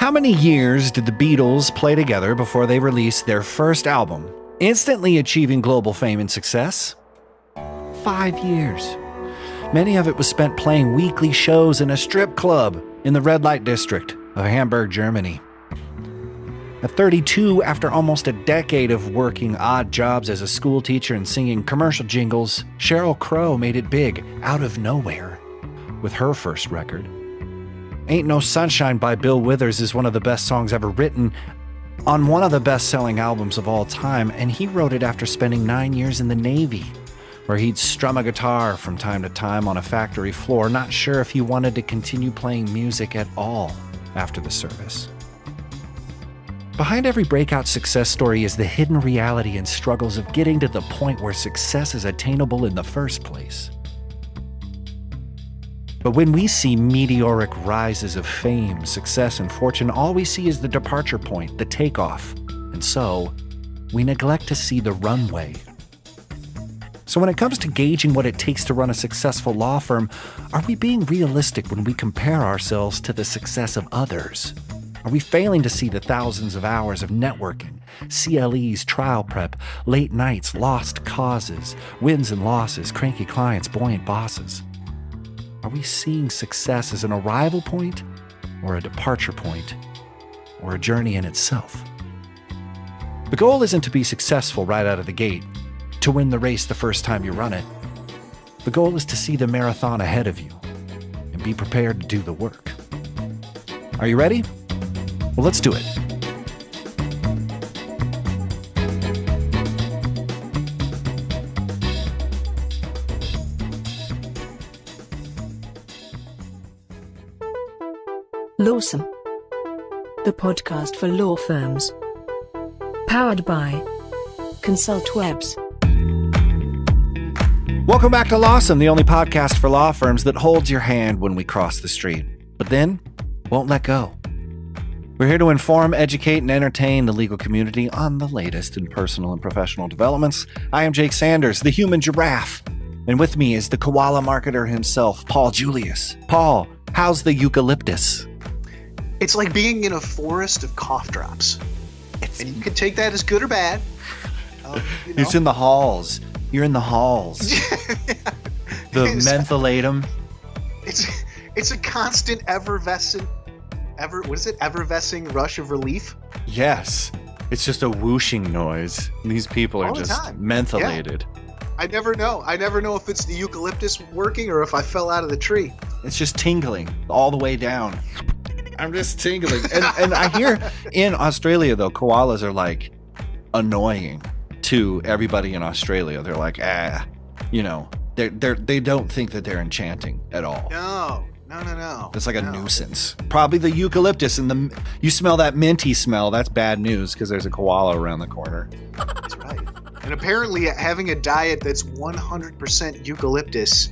How many years did the Beatles play together before they released their first album, instantly achieving global fame and success? 5 years. Many of it was spent playing weekly shows in a strip club in the red light district of Hamburg, Germany. At 32, after almost a decade of working odd jobs as a school teacher and singing commercial jingles, Sheryl Crow made it big out of nowhere with her first record. Ain't No Sunshine by Bill Withers is one of the best songs ever written on one of the best-selling albums of all time, and he wrote it after spending 9 years in the Navy, where he'd strum a guitar from time to time on a factory floor, not sure if he wanted to continue playing music at all after the service. Behind every breakout success story is the hidden reality and struggles of getting to the point where success is attainable in the first place. But when we see meteoric rises of fame, success, and fortune, all we see is the departure point, the takeoff. And so, we neglect to see the runway. So when it comes to gauging what it takes to run a successful law firm, are we being realistic when we compare ourselves to the success of others? Are we failing to see the thousands of hours of networking, CLEs, trial prep, late nights, lost causes, wins and losses, cranky clients, buoyant bosses? Are we seeing success as an arrival point, or a departure point, or a journey in itself? The goal isn't to be successful right out of the gate, to win the race the first time you run it. The goal is to see the marathon ahead of you and be prepared to do the work. Are you ready? Well, let's do it. Lawsome, the podcast for law firms. Powered by Consultwebs. Welcome back to Lawsome, the only podcast for law firms that holds your hand when we cross the street, but then won't let go. We're here to inform, educate, and entertain the legal community on the latest in personal and professional developments. I am Jake Sanders, the human giraffe, and with me is the koala marketer himself, Paul Julius. Paul, how's the eucalyptus? It's like being in a forest of cough drops. And you can take that as good or bad. It's in the halls. You're in the halls. The mentholatum. It's a constant effervescing rush of relief. Yes. It's just a whooshing noise. These people are just mentholated. Yeah. I never know. I never know if it's the eucalyptus working or if I fell out of the tree. It's just tingling all the way down. I'm just tingling. And I hear in Australia, though, koalas are like annoying to everybody in Australia. They're like, they don't think that they're enchanting at all. No. It's like a nuisance. Probably the eucalyptus and you smell that minty smell. That's bad news because there's a koala around the corner. That's right. And apparently having a diet that's 100% eucalyptus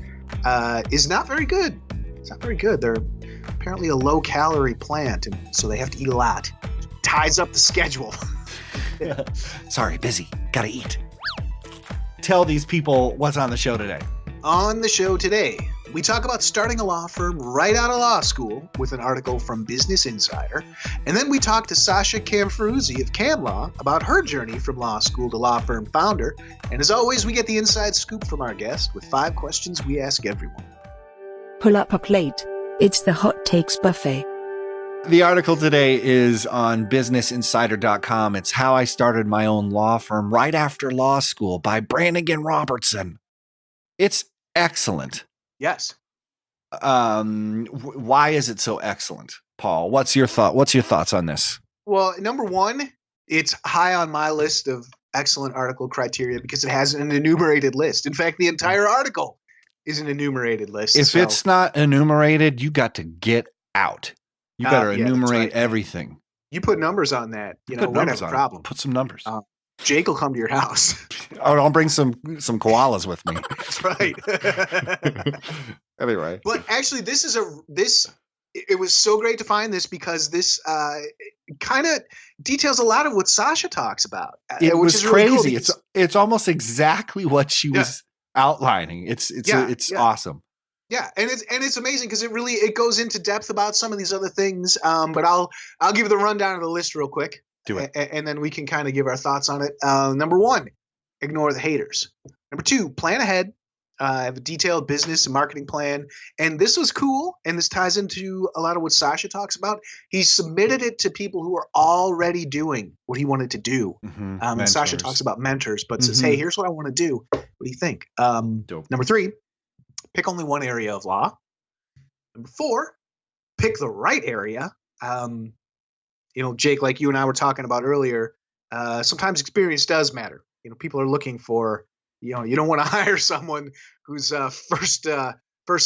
is not very good. It's not very good. They're apparently a low-calorie plant, and so they have to eat a lot. Ties up the schedule. Yeah. Sorry, busy. Gotta eat. Tell these people what's on the show today. On the show today, we talk about starting a law firm right out of law school with an article from Business Insider. And then we talk to Sasha Kamfiroozie of CamLaw about her journey from law school to law firm founder. And as always, we get the inside scoop from our guest with 5 questions we ask everyone. Pull up a plate. It's the Hot Takes Buffet. The article today is on businessinsider.com. It's How I Started My Own Law Firm Right After Law School by Brannigan Robertson. It's excellent. Yes. Why is it so excellent, Paul? What's your thoughts on this? Well, number one, it's high on my list of excellent article criteria because it has an enumerated list. In fact, the entire article is an enumerated list. If it's not enumerated, you got to get out. You better enumerate everything. You put numbers on that. We don't have a problem. Put some numbers. Jake will come to your house. I'll bring some koalas with me. That's right. Anyway. But actually, it was so great to find this because this kind of details a lot of what Sasha talks about. It was crazy. Really cool. It's almost exactly what she was outlining. It's awesome. Yeah, and it's amazing because it goes into depth about some of these other things. But I'll give you the rundown of the list real quick, Do it. and then we can kind of give our thoughts on it. Number one, ignore the haters. Number two, plan ahead. Have a detailed business and marketing plan. And this was cool, and this ties into a lot of what Sasha talks about. He submitted it to people who are already doing what he wanted to do. And Sasha Mentors. talks about mentors, but says, "Hey, here's what I want to do. What do you think?" Number three, pick only one area of law. Number four, pick the right area. Jake, like you and I were talking about earlier, sometimes experience does matter. People are looking for, you don't want to hire someone whose first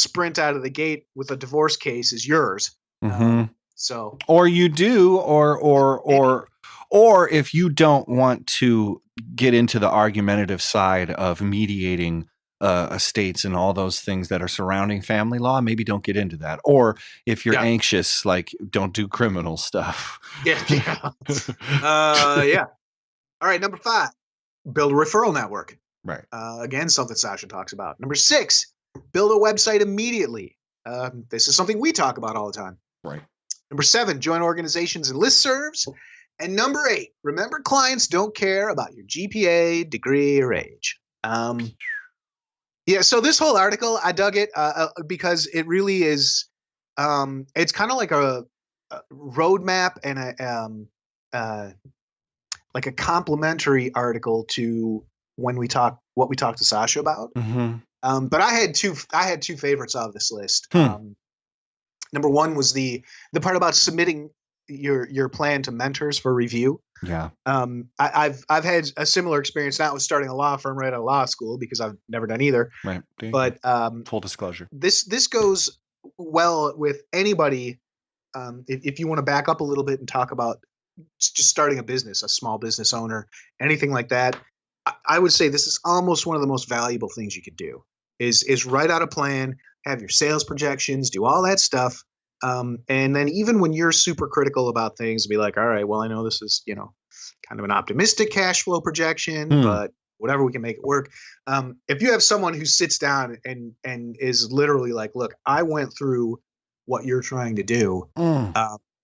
sprint out of the gate with a divorce case is yours. So, or you do, or if you don't want to get into the argumentative side of mediating estates and all those things that are surrounding family law, maybe don't get into that. Or if you're anxious, like, don't do criminal stuff. Yeah. All right. Number five, build a referral network. Right. Again, something Sasha talks about. Number six, build a website immediately. This is something we talk about all the time. Right. Number seven, join organizations and listservs. And number eight, remember, clients don't care about your GPA, degree, or age. So this whole article, I dug it because it really is, it's kind of like a roadmap and like a complimentary article to what we talked to Sasha about. But I had two favorites of this list. Number one was the part about submitting your plan to mentors for review. Yeah. I've had a similar experience, not with starting a law firm right out of law school, because I've never done either. Right. But full disclosure, this goes well with anybody. If you want to back up a little bit and talk about just starting a business, a small business owner, anything like that, I would say this is almost one of the most valuable things you could do is write out a plan, have your sales projections, do all that stuff. And then even when you're super critical about things, be like, all right, well, I know this is, kind of an optimistic cash flow projection, but whatever, we can make it work. If you have someone who sits down and is literally like, look, I went through what you're trying to do.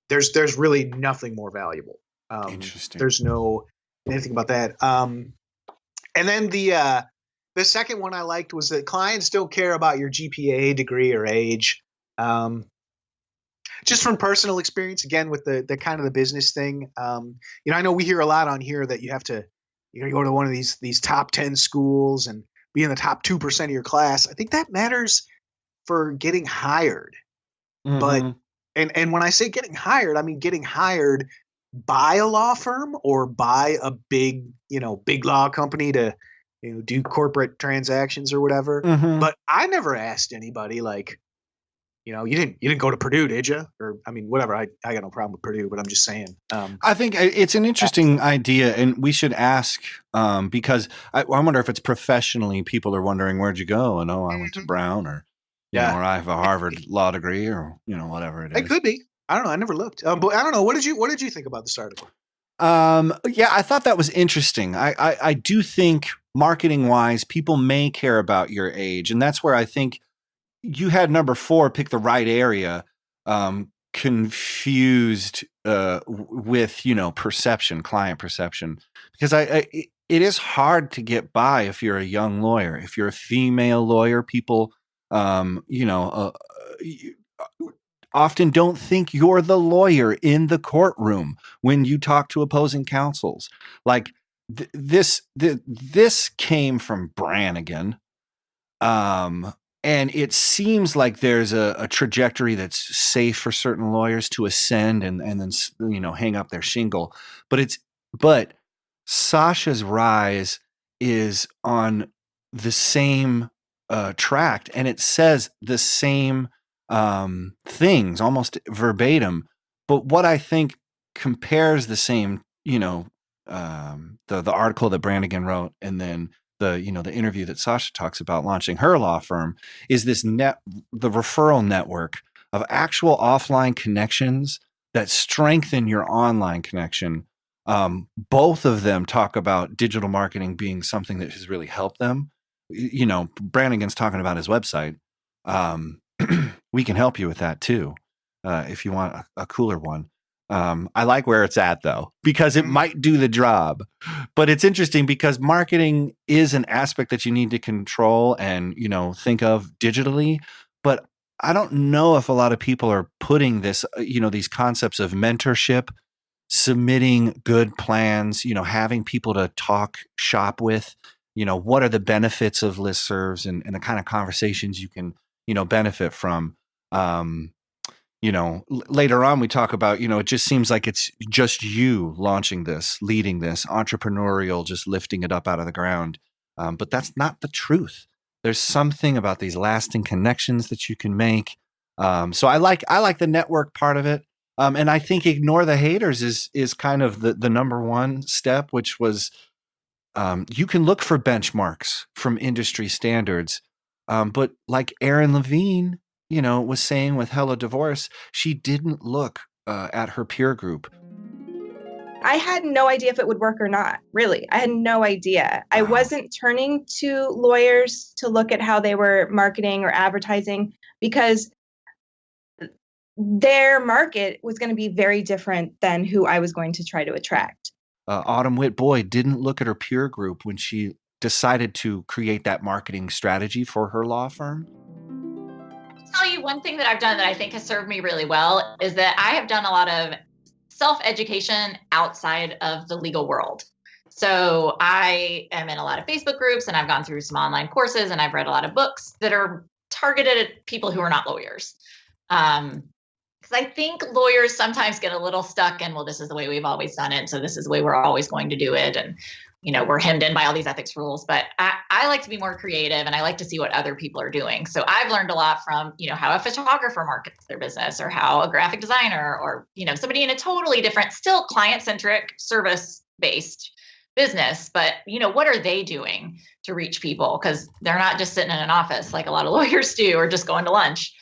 There's really nothing more valuable. Interesting. There's no anything about that. And then the second one I liked was that clients don't care about your GPA, degree, or age. Just from personal experience, again, with the kind of the business thing. I know we hear a lot on here that you have to, go to one of these top 10 schools and be in the top 2% of your class. I think that matters for getting hired. But and when I say getting hired, I mean getting hired by a law firm or by a big law company to do corporate transactions or whatever. But I never asked anybody like, you didn't go to Purdue, did you? Or I mean, whatever. I got no problem with Purdue, but I'm just saying. I think it's an interesting idea, and we should ask because I wonder if it's professionally people are wondering, where'd you go? And I went to Brown, or or I have a Harvard law degree, or whatever it is. It could be. I don't know. I never looked. But I don't know. What did you think about this article? I thought that was interesting. I do think marketing wise, people may care about your age, and that's where I think you had number 4, pick the right area, confused with perception, client perception, because it is hard to get by if you're a young lawyer. If you're a female lawyer, people often don't think you're the lawyer in the courtroom when you talk to opposing counsels. Like this came from Brannigan. And it seems like there's a trajectory that's safe for certain lawyers to ascend and then hang up their shingle. But Sasha's rise is on the same tract, and it says the same things almost verbatim. But what I think compares the same, the article that Brannigan wrote, and then the interview that Sasha talks about launching her law firm, is the referral network of actual offline connections that strengthen your online connection. Both of them talk about digital marketing being something that has really helped them. Brannigan's talking about his website. we can help you with that too, if you want a cooler one. I like where it's at though, because it might do the job. But it's interesting because marketing is an aspect that you need to control and, think of digitally. But I don't know if a lot of people are putting this, these concepts of mentorship, submitting good plans, having people to talk shop with, what are the benefits of listservs and the kind of conversations you can, benefit from. Later on we talk about, it just seems like it's just you launching this, leading this, entrepreneurial, just lifting it up out of the ground. But that's not the truth. There's something about these lasting connections that you can make. So I like the network part of it. And I think ignore the haters is kind of the number one step, which was you can look for benchmarks from industry standards. But like Erin Levine, was saying with Hello Divorce, she didn't look at her peer group. I had no idea if it would work or not, really. I had no idea. I wasn't turning to lawyers to look at how they were marketing or advertising because their market was going to be very different than who I was going to try to attract. Autumn Witt Boyd didn't look at her peer group when she decided to create that marketing strategy for her law firm. I'll tell you one thing that I've done that I think has served me really well is that I have done a lot of self-education outside of the legal world. So I am in a lot of Facebook groups and I've gone through some online courses and I've read a lot of books that are targeted at people who are not lawyers. Because I think lawyers sometimes get a little stuck in, well, this is the way we've always done it. So this is the way we're always going to do it. And, we're hemmed in by all these ethics rules. But I like to be more creative and I like to see what other people are doing. So I've learned a lot from, how a photographer markets their business or how a graphic designer or, somebody in a totally different, still client-centric, service-based business. But, what are they doing to reach people? Because they're not just sitting in an office like a lot of lawyers do or just going to lunch.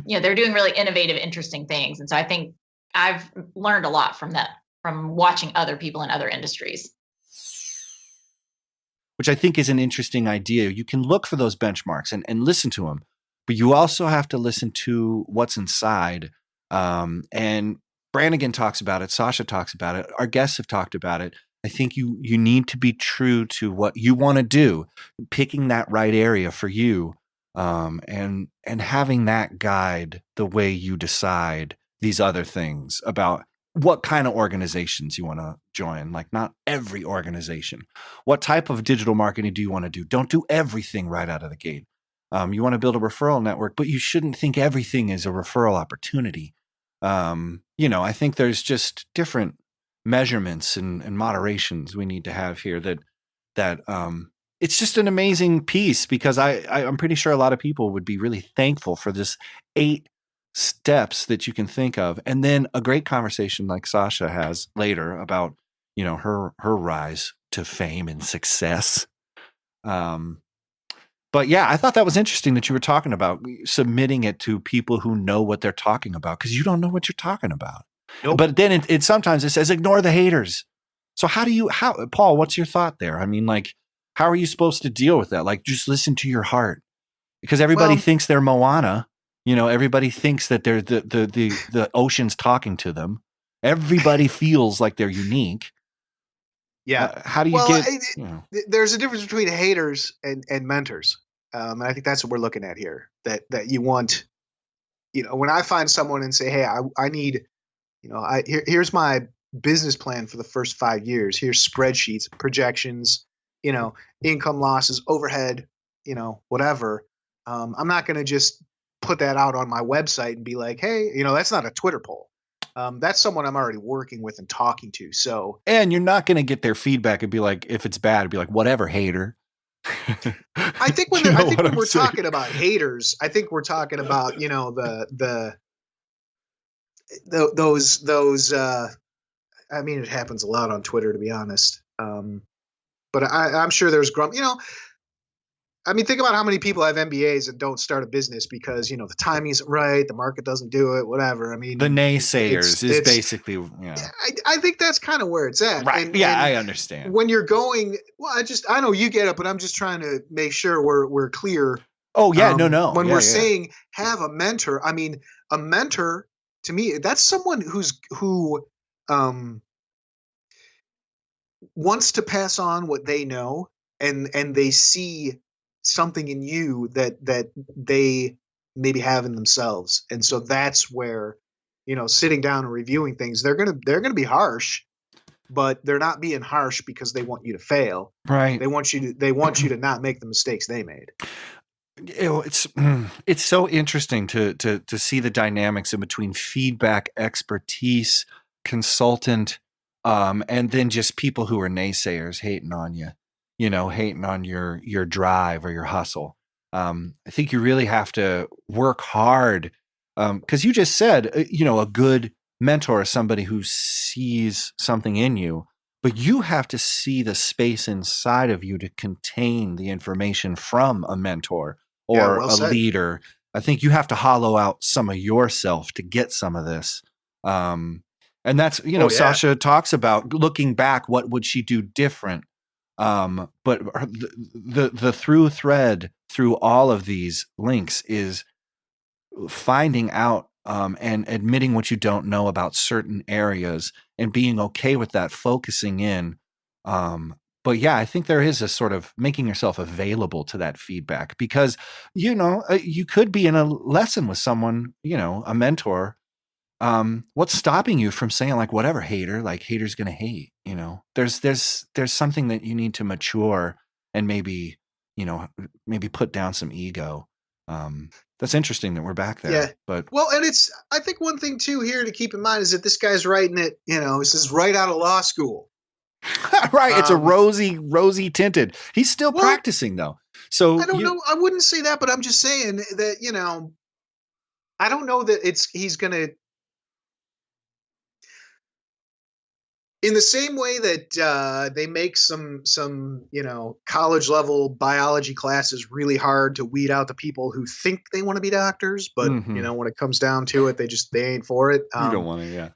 They're doing really innovative, interesting things. And so I think I've learned a lot from that, from watching other people in other industries. Which I think is an interesting idea. You can look for those benchmarks and listen to them, but you also have to listen to what's inside. And Brannigan talks about it. Sasha talks about it. Our guests have talked about it. I think you need to be true to what you want to do, picking that right area for you. And having that guide the way you decide these other things about what kind of organizations you want to join. Like not every organization. What type of digital marketing do you want to do? Don't do everything right out of the gate. You want to build a referral network, but you shouldn't think everything is a referral opportunity. I think there's just different measurements and moderations we need to have here that it's just an amazing piece because I'm pretty sure a lot of people would be really thankful for this 8 steps that you can think of. And then a great conversation like Sasha has later about, her rise to fame and success. But yeah, I thought that was interesting that you were talking about submitting it to people who know what they're talking about because you don't know what you're talking about. Nope. But then it sometimes it says ignore the haters. So how Paul, what's your thought there? I mean, like, how are you supposed to deal with that? Like, just listen to your heart because everybody thinks they're Moana. Everybody thinks that they're the ocean's talking to them. Everybody feels like they're unique. Yeah. How do you get? There's a difference between haters and mentors. And I think that's what we're looking at here. That you want, when I find someone and say, hey, I need, here's my business plan for the first 5 years. Here's spreadsheets, projections, income losses, overhead, whatever. I'm not going to just put that out on my website and be like, hey, that's not a Twitter poll. That's someone I'm already working with and talking to. So, and you're not going to get their feedback and be like, if it's bad, it'd be like, whatever, hater. I think when we're talking about haters, I think we're talking about, those, I mean, it happens a lot on Twitter, to be honest. But I'm sure there's I mean, think about how many people have MBAs that don't start a business because, the timing isn't right, the market doesn't do it, whatever. I mean, the naysayers is basically, I think that's kind of where it's at. Right. And I understand. When you're going, I know you get it, but I'm just trying to make sure we're clear. Oh yeah, no. When Yeah, we're yeah. saying have a mentor, I mean, a mentor to me, that's someone who wants to pass on what they know, and they see something in you that they maybe have in themselves. And so that's where, sitting down and reviewing things, they're gonna be harsh, but they're not being harsh because they want you to fail. Right. They want you to not make the mistakes they made. It's so interesting to see the dynamics in between feedback, expertise, consultant, and then just people who are naysayers hating on you, hating on your drive or your hustle. I think you really have to work hard, because you just said, a good mentor is somebody who sees something in you, but you have to see the space inside of you to contain the information from a mentor Yeah, or well a said. leader. I think you have to hollow out some of yourself to get some of this. And that's, Sasha talks about looking back, what would she do different? But the through thread through all of these links is finding out, and admitting what you don't know about certain areas and being okay with that, focusing in. But yeah, I think there is a sort of making yourself available to that feedback, because, you could be in a lesson with someone, a mentor. What's stopping you from saying, like, whatever, hater, like, hater's going to hate, there's something that you need to mature and maybe put down some ego. That's interesting that we're back there. Yeah. But Well, and I think one thing too here to keep in mind is that this guy's writing it, this is right out of law school. right. It's a rosy tinted. He's still practicing though. So I don't know. I wouldn't say that, but I'm just saying that, I don't know that he's going to, in the same way that they make some college level biology classes really hard to weed out the people who think they want to be doctors, but when it comes down to it, they ain't for it. You don't want to, yeah.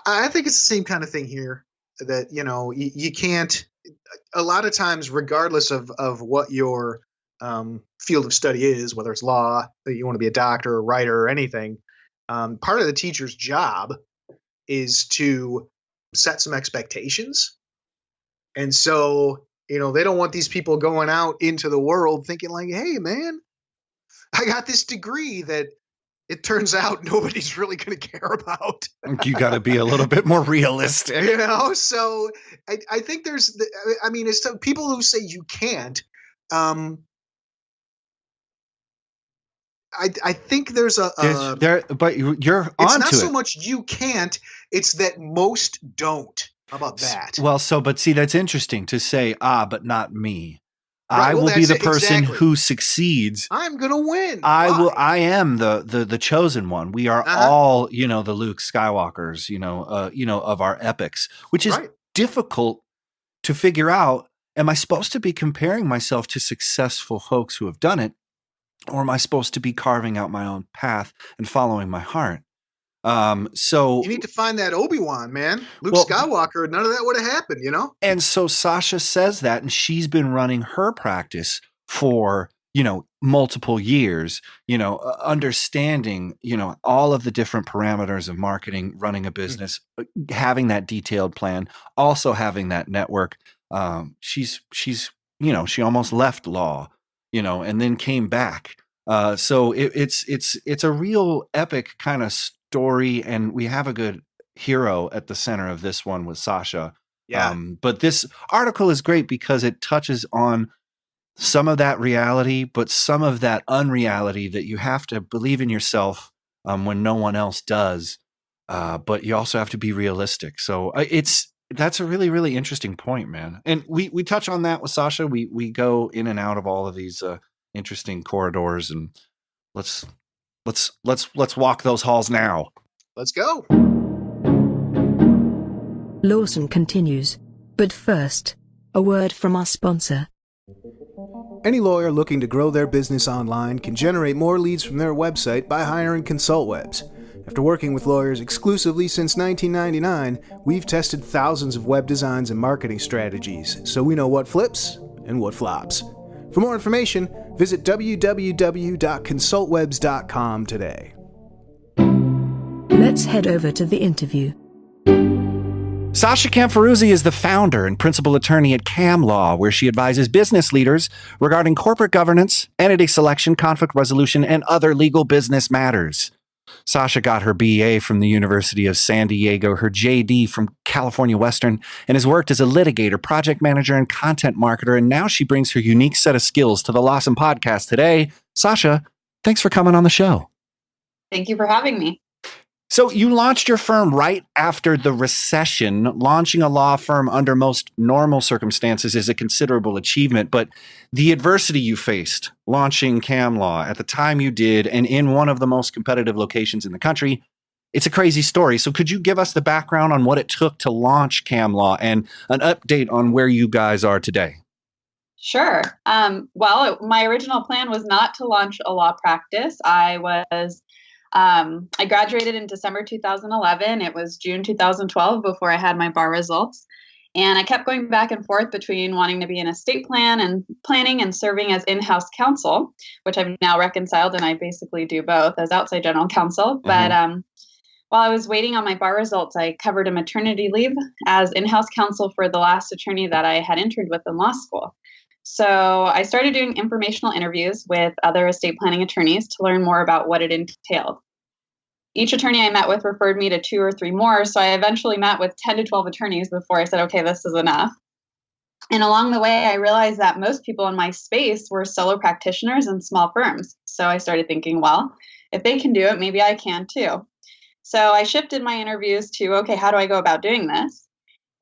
I think it's the same kind of thing here. That you can't. A lot of times, regardless of what your field of study is, whether it's law, that you want to be a doctor, or writer, or anything, part of the teacher's job is to set some expectations. And so, they don't want these people going out into the world thinking like, hey, man, I got this degree that it turns out nobody's really going to care about. You got to be a little bit more realistic. So I think there's, it's to people who say you can't. I think there's but you're onto it. It's not so much you can't, it's that most don't. How about that? Well, but see, that's interesting to say, but not me. Right, I will be the person who succeeds. I'm going to win. I am the chosen one. We are all, the Luke Skywalkers, of our epics, which is difficult to figure out. Am I supposed to be comparing myself to successful folks who have done it? Or am I supposed to be carving out my own path and following my heart? So you need to find that Obi-Wan, man. Luke Skywalker, none of that would have happened, And so Sasha says that, and she's been running her practice for, multiple years, understanding, all of the different parameters of marketing, running a business, having that detailed plan, also having that network. She's she almost left law, and then came back. So it's a real epic kind of story, and we have a good hero at the center of this one with Sasha. Yeah. But this article is great because it touches on some of that reality, but some of that unreality that you have to believe in yourself when no one else does. But you also have to be realistic. So that's a really, really interesting point, man. And we touch on that with Sasha. We go in and out of all of these interesting corridors, and let's walk those halls now. Let's go. Lawson continues. But first, a word from our sponsor. Any lawyer looking to grow their business online can generate more leads from their website by hiring Consultwebs. After working with lawyers exclusively since 1999, we've tested thousands of web designs and marketing strategies, so we know what flips and what flops. For more information, visit www.consultwebs.com today. Let's head over to the interview. Sasha Kamfiroozie is the founder and principal attorney at CamLaw, where she advises business leaders regarding corporate governance, entity selection, conflict resolution, and other legal business matters. Sasha got her BA from the University of San Diego, her JD from California Western, and has worked as a litigator, project manager, and content marketer, and now she brings her unique set of skills to the Lawson podcast today. Sasha, thanks for coming on the show. Thank you for having me. So you launched your firm right after the recession. Launching a law firm under most normal circumstances is a considerable achievement, but the adversity you faced launching CamLaw at the time you did and in one of the most competitive locations in the country, it's a crazy story. So could you give us the background on what it took to launch CamLaw and an update on where you guys are today? Sure. My original plan was not to launch a law practice. I graduated in December 2011. It was June 2012 before I had my bar results. And I kept going back and forth between wanting to be an estate planning and serving as in-house counsel, which I've now reconciled, and I basically do both as outside general counsel. Mm-hmm. But while I was waiting on my bar results, I covered a maternity leave as in-house counsel for the last attorney that I had interned with in law school. So I started doing informational interviews with other estate planning attorneys to learn more about what it entailed. Each attorney I met with referred me to 2 or 3 more, so I eventually met with 10 to 12 attorneys before I said, okay, this is enough. And along the way, I realized that most people in my space were solo practitioners and small firms. So I started thinking, well, if they can do it, maybe I can too. So I shifted my interviews to, okay, how do I go about doing this?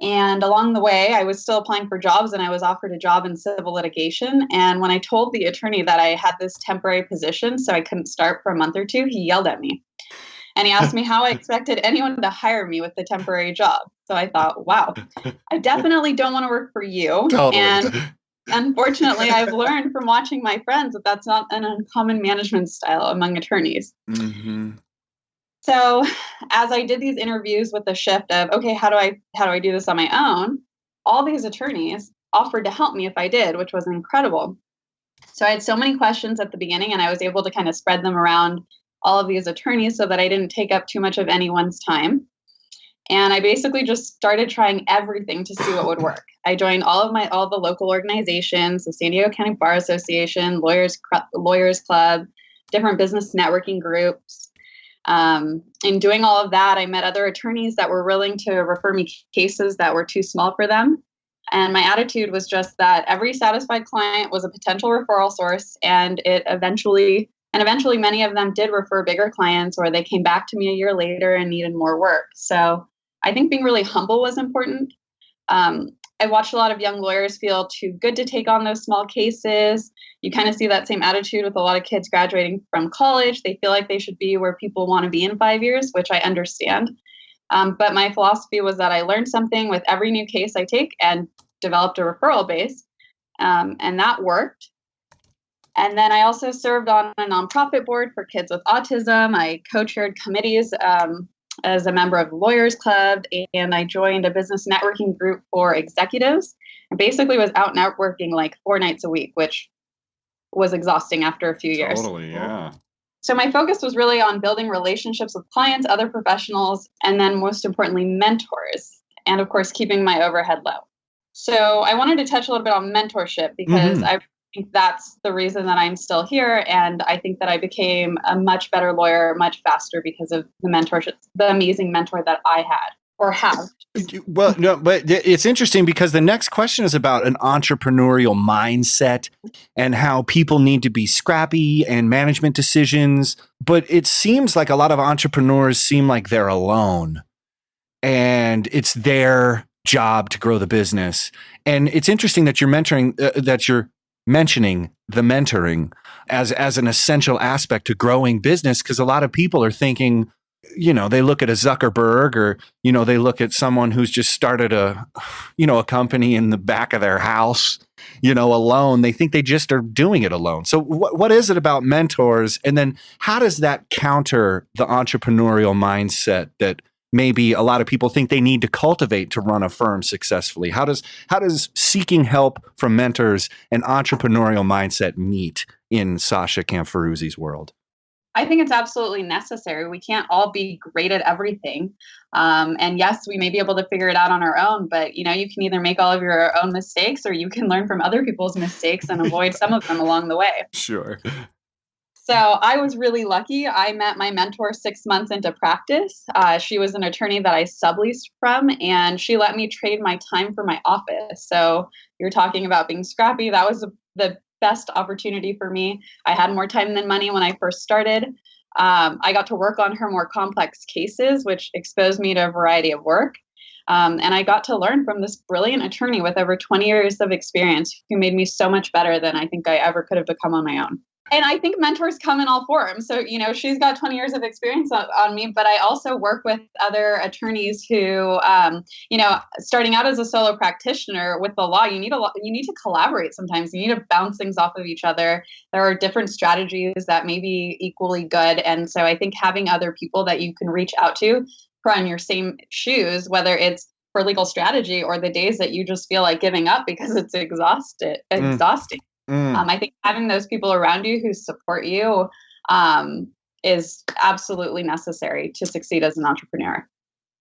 And along the way, I was still applying for jobs, and I was offered a job in civil litigation. And when I told the attorney that I had this temporary position, so I couldn't start for a month or 2, he yelled at me. And he asked me how I expected anyone to hire me with the temporary job. So I thought, wow, I definitely don't want to work for you. Totally. And unfortunately, I've learned from watching my friends that that's not an uncommon management style among attorneys. Mm-hmm. So as I did these interviews with the shift of, okay, how do I do this on my own? All these attorneys offered to help me if I did, which was incredible. So I had so many questions at the beginning, and I was able to kind of spread them around all of these attorneys so that I didn't take up too much of anyone's time. And I basically just started trying everything to see what would work. I joined all the local organizations, the San Diego County Bar Association, Lawyers Club, different business networking groups. In doing all of that, I met other attorneys that were willing to refer me cases that were too small for them. And my attitude was just that every satisfied client was a potential referral source, and eventually many of them did refer bigger clients, or they came back to me a year later and needed more work. So I think being really humble was important. I watched a lot of young lawyers feel too good to take on those small cases. You kind of see that same attitude with a lot of kids graduating from college. They feel like they should be where people want to be in 5 years, which I understand. But my philosophy was that I learned something with every new case I take and developed a referral base. And that worked. And then I also served on a nonprofit board for kids with autism. I co-chaired committees as a member of the Lawyers Club, and I joined a business networking group for executives. And basically was out networking like 4 nights a week, which was exhausting after a few years. Totally, yeah. So my focus was really on building relationships with clients, other professionals, and then most importantly, mentors. And of course, keeping my overhead low. So I wanted to touch a little bit on mentorship because I think that's the reason that I'm still here. And I think that I became a much better lawyer much faster because of the mentorship, the amazing mentor that I had or have. Well, no, but it's interesting because the next question is about an entrepreneurial mindset and how people need to be scrappy and management decisions. But it seems like a lot of entrepreneurs seem like they're alone and it's their job to grow the business. And it's interesting that you're mentioning the mentoring as an essential aspect to growing business, because a lot of people are thinking, they look at a Zuckerberg or, they look at someone who's just started a company in the back of their house, alone. They think they just are doing it alone. So what is it about mentors? And then how does that counter the entrepreneurial mindset that maybe a lot of people think they need to cultivate to run a firm successfully? How does seeking help from mentors and entrepreneurial mindset meet in Sasha Kamfiroozie's world? I think it's absolutely necessary. We can't all be great at everything. And yes, we may be able to figure it out on our own, but you can either make all of your own mistakes or you can learn from other people's mistakes and avoid some of them along the way. Sure. So I was really lucky. I met my mentor 6 months into practice. She was an attorney that I subleased from, and she let me trade my time for my office. So you're talking about being scrappy. That was the best opportunity for me. I had more time than money when I first started. I got to work on her more complex cases, which exposed me to a variety of work. And I got to learn from this brilliant attorney with over 20 years of experience who made me so much better than I think I ever could have become on my own. And I think mentors come in all forms. So, she's got 20 years of experience on me, but I also work with other attorneys who, starting out as a solo practitioner with the law, you need to collaborate sometimes. You need to bounce things off of each other. There are different strategies that may be equally good. And so I think having other people that you can reach out to who are in your same shoes, whether it's for legal strategy or the days that you just feel like giving up because it's exhausting. I think having those people around you who support you is absolutely necessary to succeed as an entrepreneur.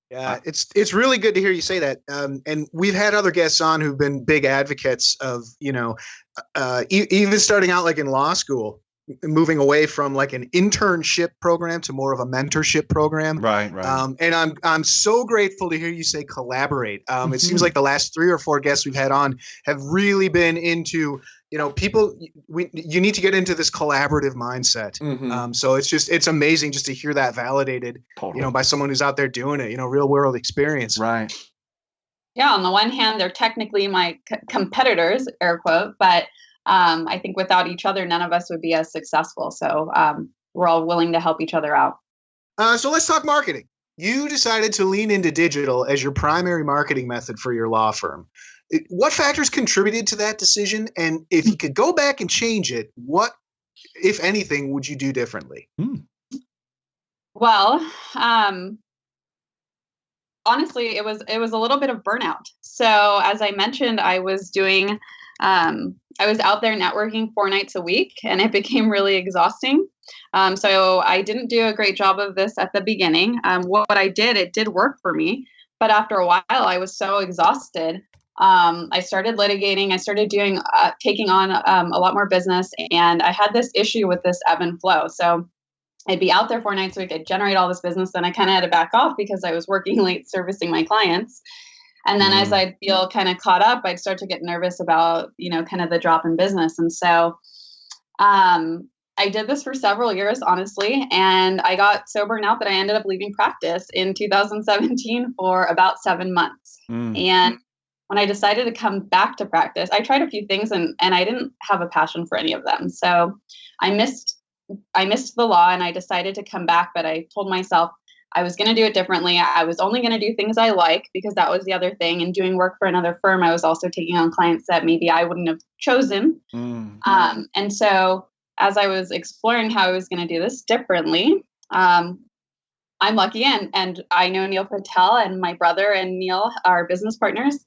Yeah, it's really good to hear you say that. And we've had other guests on who've been big advocates of, even starting out like in law school, moving away from like an internship program to more of a mentorship program. Right. And I'm so grateful to hear you say collaborate. It seems like the last 3 or 4 guests we've had on have really been into, people, you need to get into this collaborative mindset. So it's amazing just to hear that validated, Totally. by someone who's out there doing it, real world experience. Right. Yeah. On the one hand, they're technically my competitors, air quote, but I think without each other, none of us would be as successful. So we're all willing to help each other out. So let's talk marketing. You decided to lean into digital as your primary marketing method for your law firm. What factors contributed to that decision? And if you could go back and change it, what, if anything, would you do differently? Well, honestly, it was a little bit of burnout. So as I mentioned, I was out there networking 4 nights a week, and it became really exhausting. So I didn't do a great job of this at the beginning. What I did, it did work for me. But after a while, I was so exhausted. I started litigating. I started taking on a lot more business. And I had this issue with this ebb and flow. So I'd be out there 4 nights a week. I'd generate all this business. Then I kind of had to back off because I was working late servicing my clients. And then as I'd feel kind of caught up, I'd start to get nervous about, kind of the drop in business. And so I did this for several years, honestly, and I got so burnt out that I ended up leaving practice in 2017 for about 7 months. And when I decided to come back to practice, I tried a few things and I didn't have a passion for any of them. So I missed the law and I decided to come back, but I told myself I was going to do it differently. I was only going to do things I like because that was the other thing. And doing work for another firm, I was also taking on clients that maybe I wouldn't have chosen. And so as I was exploring how I was going to do this differently, I'm lucky and I know Neil Patel, and my brother and Neil are business partners.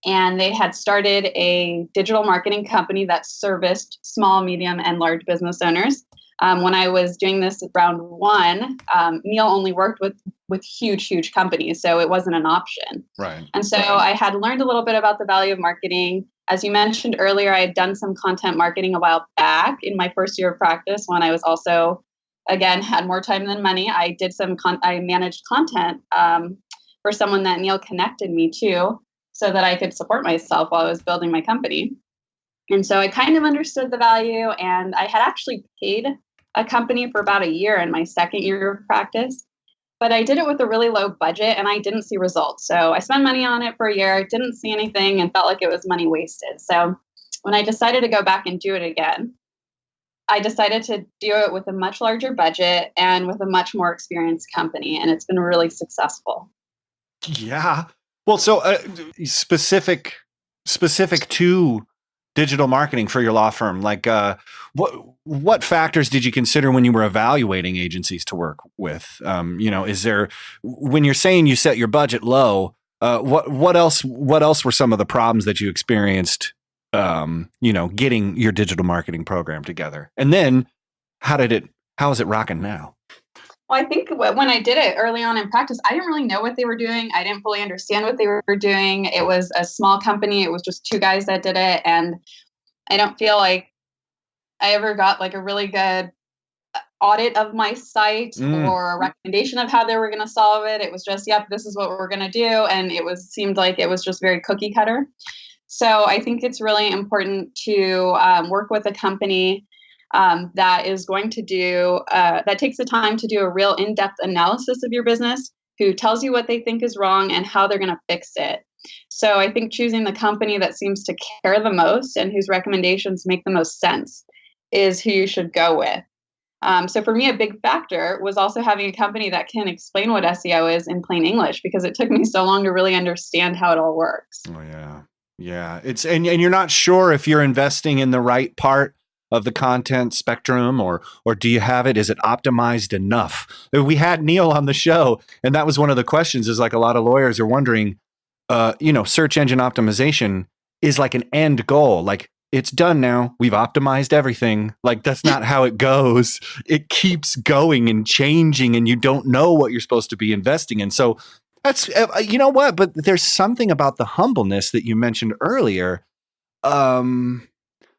And they had started a digital marketing company that serviced small, medium, and large business owners. When I was doing this round 1, Neil only worked with huge companies, so it wasn't an option. Right. And so I had learned a little bit about the value of marketing. As you mentioned earlier, I had done some content marketing a while back in my first year of practice when I was also, again, had more time than money. I did I managed content for someone that Neil connected me to so that I could support myself while I was building my company. And so I kind of understood the value, and I had actually paid a company for about a year in my second year of practice, but I did it with a really low budget and I didn't see results. So I spent money on it for a year, didn't see anything, and felt like it was money wasted. So when I decided to go back and do it again, I decided to do it with a much larger budget and with a much more experienced company, and it's been really successful. Yeah. Well, so specific to digital marketing for your law firm? Like, what factors did you consider when you were evaluating agencies to work with? Is there, when you're saying you set your budget low, what else were some of the problems that you experienced, getting your digital marketing program together? And then how is it rocking now? Well, I think when I did it early on in practice, I didn't really know what they were doing. I didn't fully understand what they were doing. It was a small company. It was just two guys that did it. And I don't feel like I ever got like a really good audit of my site or a recommendation of how they were going to solve it. It was just, yep, this is what we're going to do. And seemed like it was just very cookie cutter. So I think it's really important to work with a company that is going to that takes the time to do a real in-depth analysis of your business, who tells you what they think is wrong and how they're going to fix it. So I think choosing the company that seems to care the most and whose recommendations make the most sense is who you should go with. So for me, a big factor was also having a company that can explain what SEO is in plain English, because it took me so long to really understand how it all works. Oh yeah. Yeah. And you're not sure if you're investing in the right part of the content spectrum, or do you have it? Is it optimized enough? We had Neil on the show, and that was one of the questions, is like a lot of lawyers are wondering, search engine optimization is like an end goal. Like, it's done now. We've optimized everything. Like, that's not how it goes. It keeps going and changing, and you don't know what you're supposed to be investing in. So that's, you know what, but there's something about the humbleness that you mentioned earlier.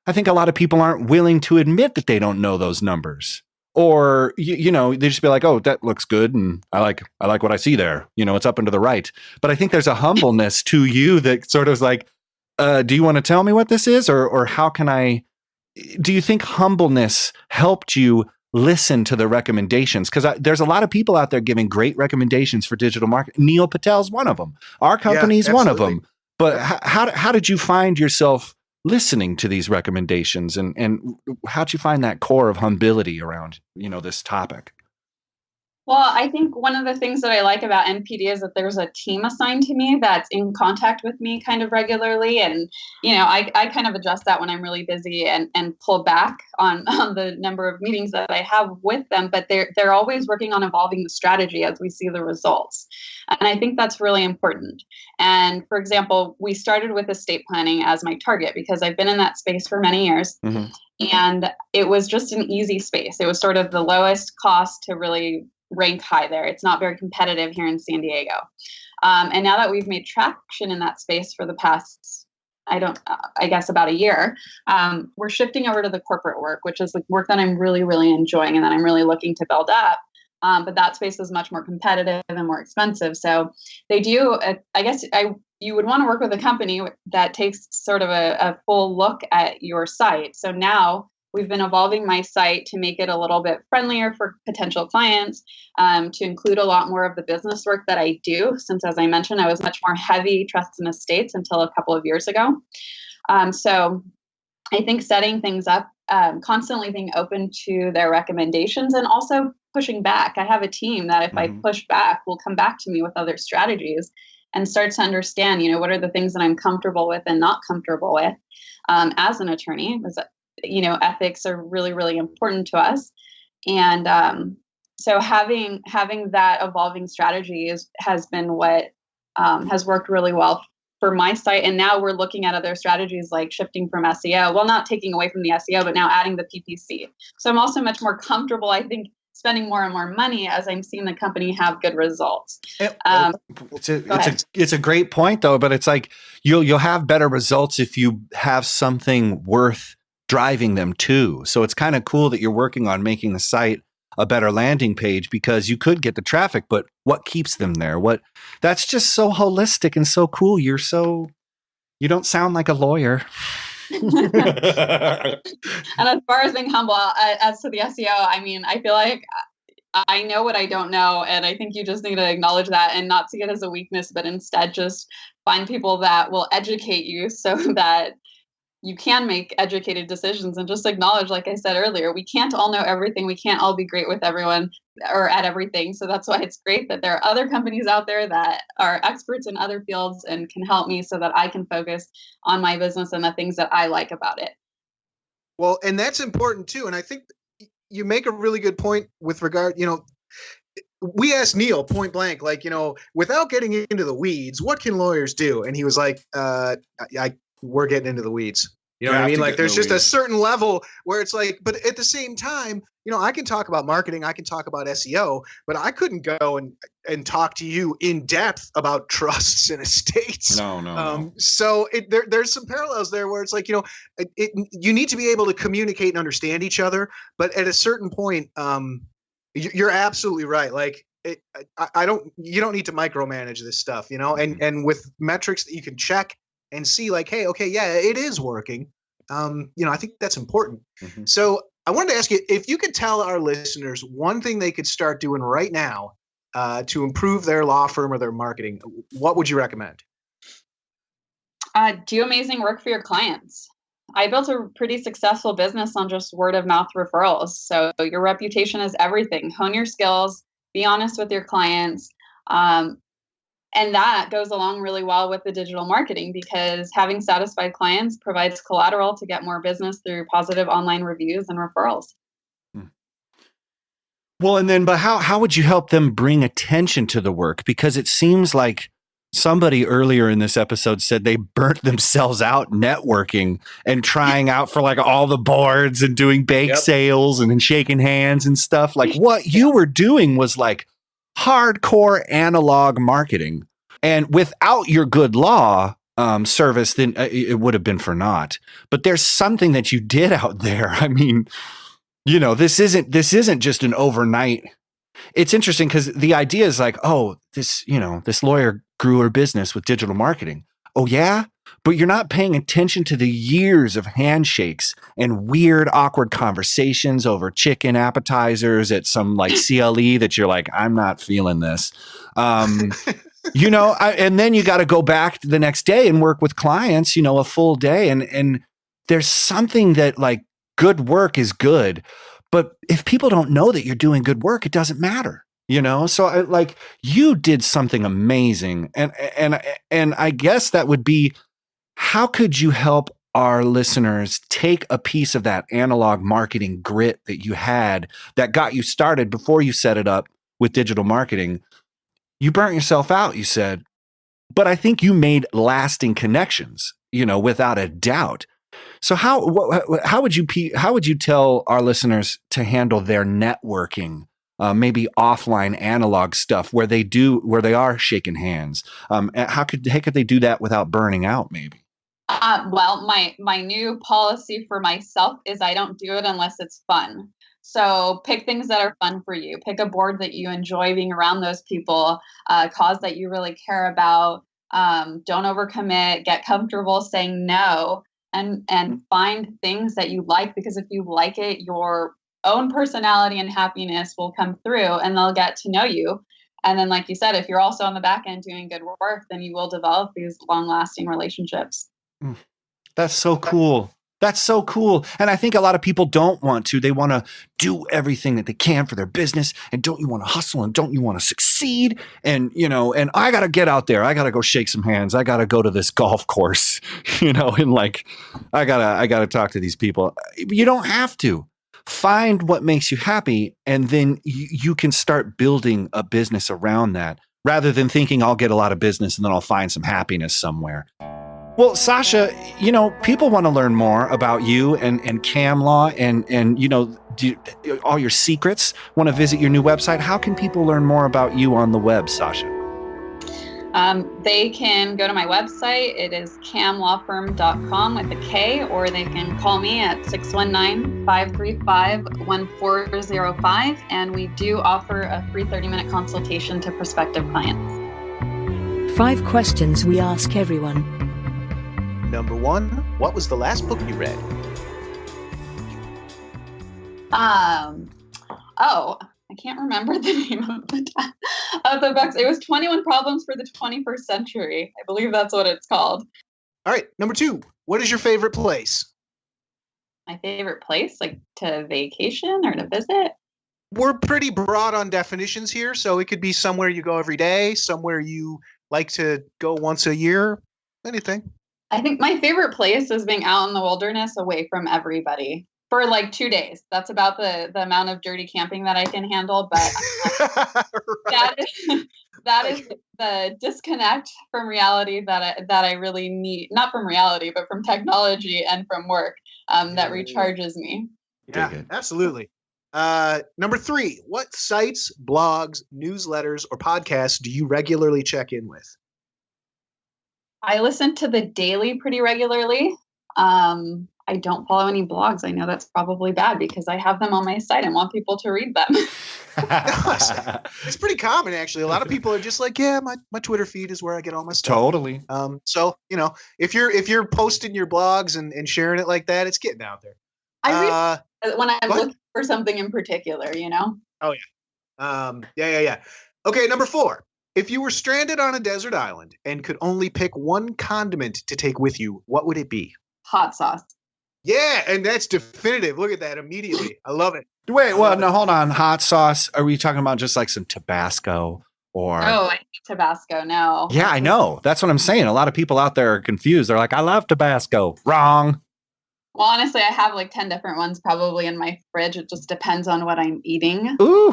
I think a lot of people aren't willing to admit that they don't know those numbers, or, they just be like, oh, that looks good. And I like what I see there. It's up and to the right. But I think there's a humbleness to you that sort of is like, do you want to tell me what this is? Or how can do you think humbleness helped you listen to the recommendations? Because there's a lot of people out there giving great recommendations for digital marketing. Neil Patel's one of them. Our company's one of them. But how did you find yourself listening to these recommendations, and how'd you find that core of humility around, this topic? Well, I think one of the things that I like about NPD is that there's a team assigned to me that's in contact with me kind of regularly. And, I kind of adjust that when I'm really busy and pull back on the number of meetings that I have with them. But they're always working on evolving the strategy as we see the results. And I think that's really important. And for example, we started with estate planning as my target because I've been in that space for many years. Mm-hmm. And it was just an easy space. It was sort of the lowest cost to really rank high there. It's not very competitive here in San Diego. And now that we've made traction in that space for the past, I guess about a year, we're shifting over to the corporate work, which is the work that I'm really, really enjoying and that I'm really looking to build up. But that space is much more competitive and more expensive. So they do, you would want to work with a company that takes sort of a full look at your site. So now we've been evolving my site to make it a little bit friendlier for potential clients, to include a lot more of the business work that I do, since, as I mentioned, I was much more heavy trusts and estates until a couple of years ago. So I think setting things up, constantly being open to their recommendations, and also pushing back. I have a team that if I push back, will come back to me with other strategies and start to understand, what are the things that I'm comfortable with and not comfortable with as an attorney. Ethics are really, really important to us. And so having that evolving strategy has been what has worked really well for my site. And now we're looking at other strategies like shifting from SEO, well, not taking away from the SEO, but now adding the PPC. So I'm also much more comfortable, I think, spending more and more money as I'm seeing the company have good results. It's a great point though, but it's like you'll have better results if you have something worth driving them to. So it's kind of cool that you're working on making the site a better landing page, because you could get the traffic, but what keeps them there? That's just so holistic and so cool. You don't sound like a lawyer. And as far as being humble, as to the SEO, I feel like I know what I don't know. And I think you just need to acknowledge that and not see it as a weakness, but instead just find people that will educate you so that you can make educated decisions and just acknowledge, like I said earlier, we can't all know everything. We can't all be great with everyone or at everything. So that's why it's great that there are other companies out there that are experts in other fields and can help me so that I can focus on my business and the things that I like about it. Well, and that's important too. And I think you make a really good point with regard, we asked Neil point blank, like, without getting into the weeds, what can lawyers do? And he was like, we're getting into the weeds. You know what I mean? Like, there's just a certain level where it's like, but at the same time, I can talk about marketing, I can talk about SEO, but I couldn't go and talk to you in depth about trusts and estates. No. So there's some parallels there where it's like, you need to be able to communicate and understand each other. But at a certain point, you're absolutely right. Like, you don't need to micromanage this stuff, and with metrics that you can check and see, like, hey, okay, yeah, it is working. I think that's important. Mm-hmm. So I wanted to ask you if you could tell our listeners one thing they could start doing right now to improve their law firm or their marketing. What would you recommend? Do amazing work for your clients. I built a pretty successful business on just word of mouth referrals. So your reputation is everything. Hone your skills, be honest with your clients. And that goes along really well with the digital marketing because having satisfied clients provides collateral to get more business through positive online reviews and referrals. Well, and then, but how would you help them bring attention to the work? Because it seems like somebody earlier in this episode said they burnt themselves out networking and trying out for like all the boards and doing bake sales and then shaking hands and stuff. Like what you were doing was like hardcore analog marketing. And without your good law service, then it would have been for naught. But there's something that you did out there. I mean, this isn't just an overnight. It's interesting because the idea is like, oh, this lawyer grew her business with digital marketing. Oh, yeah. But you're not paying attention to the years of handshakes and weird, awkward conversations over chicken appetizers at some like CLE that you're like, I'm not feeling this. And then you got to go back the next day and work with clients, a full day. And there's something that like good work is good. But if people don't know that you're doing good work, it doesn't matter, So you did something amazing. And I guess that would be, how could you help our listeners take a piece of that analog marketing grit that you had that got you started before you set it up with digital marketing? You burnt yourself out, you said, but I think you made lasting connections, without a doubt. So how would you tell our listeners to handle their networking, maybe offline analog stuff where they are shaking hands? How could they do that without burning out? Maybe. Well, my new policy for myself is I don't do it unless it's fun. So pick things that are fun for you. Pick a board that you enjoy being around those people, cause that you really care about. Don't overcommit. Get comfortable saying no. And find things that you like, because if you like it, your own personality and happiness will come through and they'll get to know you. And then, like you said, if you're also on the back end doing good work, then you will develop these long-lasting relationships. That's so cool. That's so cool. And I think a lot of people don't want to. They want to do everything that they can for their business. And don't you want to hustle? And don't you want to succeed? And, and I got to get out there. I got to go shake some hands. I got to go to this golf course, and like, I got to talk to these people. You don't have to. Find what makes you happy. And then you can start building a business around that rather than thinking I'll get a lot of business and then I'll find some happiness somewhere. Well, Sasha, people want to learn more about you and CamLaw and all your secrets, want to visit your new website. How can people learn more about you on the web, Sasha? They can go to my website. It is camlawfirm.com with a K, or they can call me at 619-535-1405. And we do offer a free 30-minute consultation to prospective clients. 5 questions we ask everyone. Number 1, what was the last book you read? I can't remember the name of the books. It was 21 Problems for the 21st Century. I believe that's what it's called. All right. Number 2, what is your favorite place? My favorite place, like to vacation or to visit? We're pretty broad on definitions here, so it could be somewhere you go every day, somewhere you like to go once a year, anything. I think my favorite place is being out in the wilderness away from everybody for like 2 days. That's about the amount of dirty camping that I can handle. But that is the disconnect from reality that I really need. Not from reality, but from technology and from work that recharges me. Yeah, absolutely. Number 3, what sites, blogs, newsletters, or podcasts do you regularly check in with? I listen to The Daily pretty regularly. I don't follow any blogs. I know that's probably bad because I have them on my site and want people to read them. It's pretty common, actually. A lot of people are just like, yeah, my Twitter feed is where I get all my stuff. Totally. So, if you're posting your blogs and sharing it like that, it's getting out there. I read when I'm looking for something in particular, Oh, yeah. Yeah. Okay, number 4. If you were stranded on a desert island and could only pick one condiment to take with you, what would it be? Hot sauce. Yeah, and that's definitive. Look at that immediately. I love it. Wait, well, no, hold on. Hot sauce. Are we talking about just like some Tabasco or? Oh, I hate Tabasco. No. Yeah, I know. That's what I'm saying. A lot of people out there are confused. They're like, I love Tabasco. Wrong. Well, honestly, I have like 10 different ones probably in my fridge. It just depends on what I'm eating. Ooh.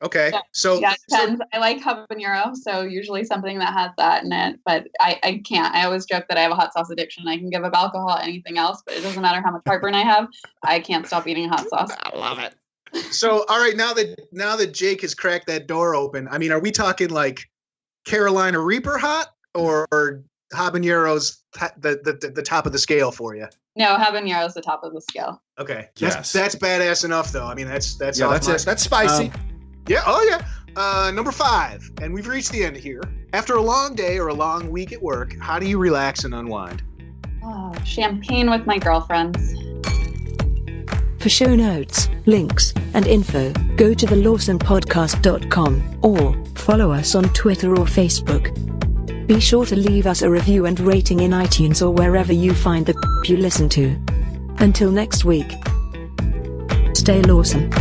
Okay. So yeah, it depends. I like habanero, so usually something that has that in it. But I can't. I always joke that I have a hot sauce addiction. I can give up alcohol, anything else, but it doesn't matter how much heartburn I have. I can't stop eating hot sauce. I love it. So, all right, now that Jake has cracked that door open, I mean, are we talking like Carolina Reaper hot or habanero's the top of the scale for you? No, habanero is the top of the scale. Okay. Yes. That's badass enough, though. I mean, that's Yeah, that's it. That's spicy. Yeah. Oh, yeah. Number 5, and we've reached the end here. After a long day or a long week at work, how do you relax and unwind? Oh, champagne with my girlfriends. For show notes, links, and info, go to thelawsonpodcast.com or follow us on Twitter or Facebook. Be sure to leave us a review and rating in iTunes or wherever you find the you listen to. Until next week, stay lawson.